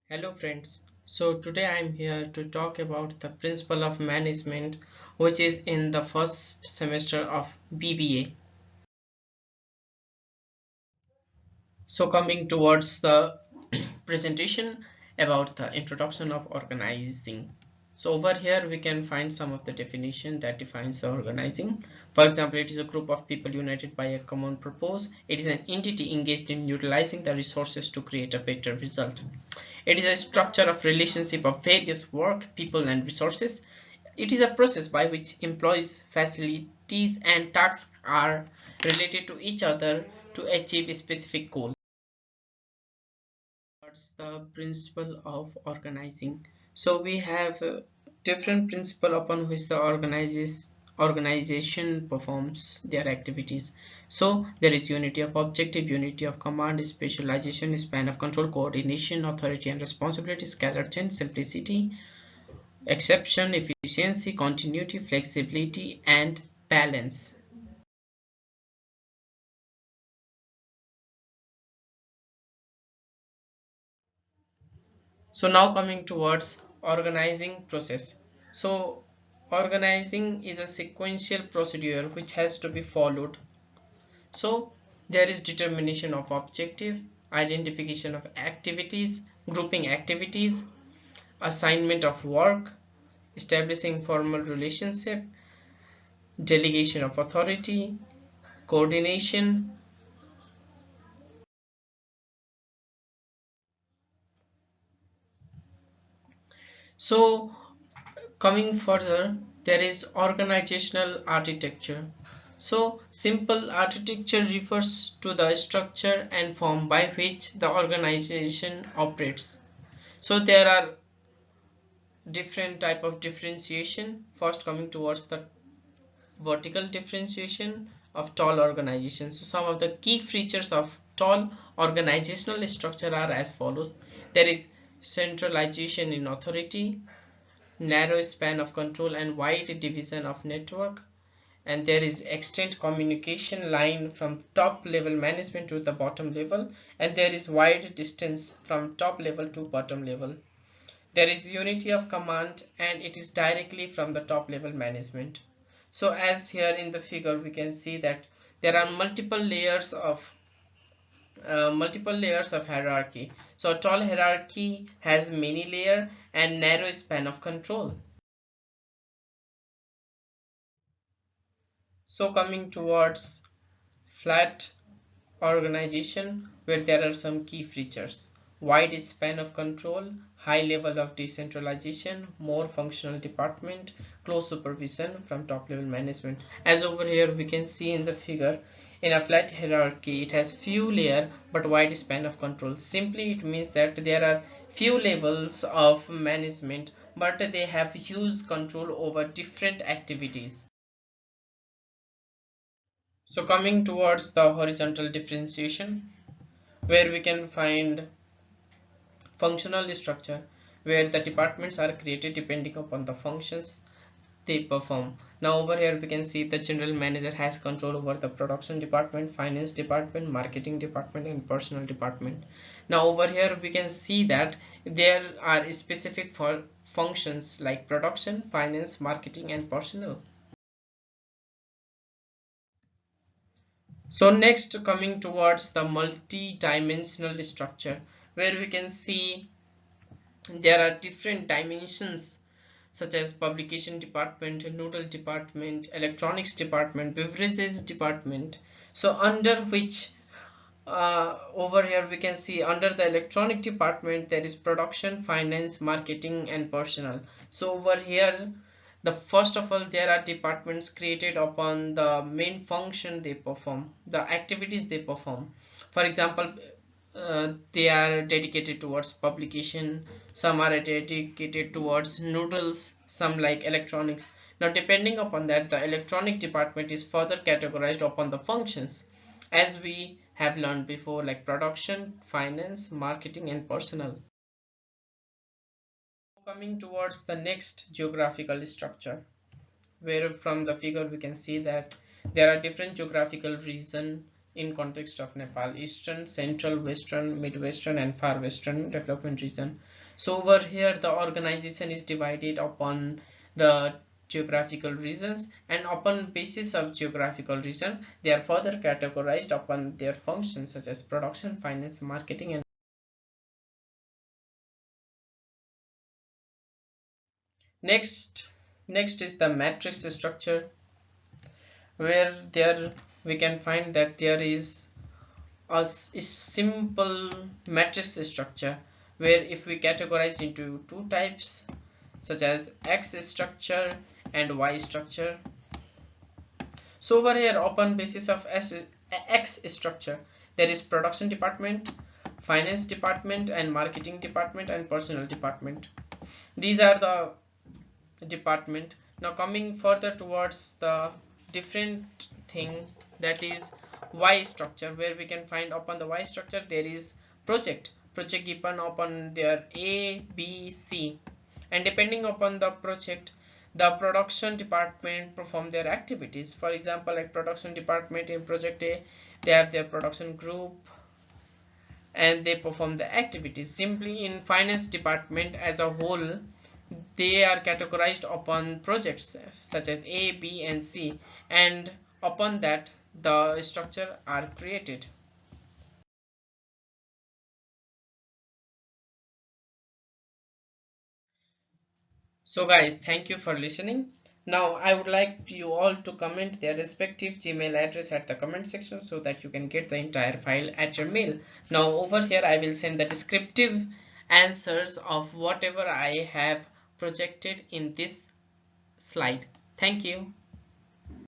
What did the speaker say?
Hello friends. So today I'm here to talk about the principle of management which is in the first semester of BBA. So coming towards the presentation about the introduction of organizing. So over here we can find some of the definition that defines the organizing. For example, it is a group of people united by a common purpose. It is an entity engaged in utilizing the resources to create a better result. It is a structure of relationship of various work, people and resources. It is a process by which employees, facilities and tasks are related to each other to achieve a specific goal. What's the principle of organizing? So we have different principle upon which the organization performs their activities. So there is unity of objective, unity of command, specialization, span of control, coordination, authority and responsibility, scalar chain, simplicity, exception, efficiency, continuity, flexibility and balance. So now coming towards organizing process. So organizing is a sequential procedure which has to be followed. So there is determination of objective, identification of activities, grouping activities, assignment of work, establishing formal relationship, delegation of authority, coordination. So coming further, there is organizational architecture. So simple architecture refers to the structure and form by which the organization operates. So there are different type of differentiation. First coming towards the vertical differentiation of tall organizations. So some of the key features of tall organizational structure are as follows. There is centralization in authority, narrow span of control and wide division of network, and there is extent communication line from top level management to the bottom level, and there is wide distance from top level to bottom level. There is unity of command and it is directly from the top level management. So as here in the figure we can see that there are multiple layers of hierarchy. So a tall hierarchy has many layer and narrow span of control. So coming towards flat organization, where there are some key features: wide span of control, high level of decentralization, more functional department, close supervision from top level management. As over here we can see in the figure, in a flat hierarchy it has few layer but wide span of control. Simply it means that there are few levels of management but they have huge control over different activities. So coming towards the horizontal differentiation, where we can find functional structure, where the departments are created depending upon the functions they perform. Now over here we can see the general manager has control over the production department, finance department, marketing department and personnel department. Now over here we can see that there are specific for functions like production, finance, marketing and personnel. So next coming towards the multi-dimensional structure, where we can see there are different dimensions such as publication department, noodle department, electronics department, beverages department. So under which over here we can see under the electronic department there is production, finance, marketing and personnel. So over here the first of all there are departments created upon the main function they perform, the activities they perform. For example, they are dedicated towards publication, some are dedicated towards noodles, some like electronics. Now depending upon that the electronic department is further categorized upon the functions as we have learned before, like production, finance, marketing and personnel. Coming towards the next geographical structure, where from the figure we can see that there are different geographical region in context of Nepal: Eastern, Central, Western, Midwestern, and Far Western Development Region. So over here the organization is divided upon the geographical regions, and upon basis of geographical region they are further categorized upon their functions such as production, finance, marketing, and next is the matrix structure, where there we can find that there is a simple matrix structure, where if we categorize into two types such as X structure and Y structure. So over here upon basis of X structure there is production department, finance department, and marketing department, and personnel department. These are the department. Now coming further towards the different thing, that is Y structure, where we can find upon the Y structure there is project given upon their A, B, C, and depending upon the project the production department perform their activities. For example, like production department in project A, they have their production group and they perform the activities. Simply in finance department as a whole, they are categorized upon projects such as A, B, and C, and upon that the structure are created. So guys, thank you for listening. Now I would like you all to comment their respective Gmail address at the comment section so that you can get the entire file at your mail. Now over here I will send the descriptive answers of whatever I have projected in this slide. Thank you.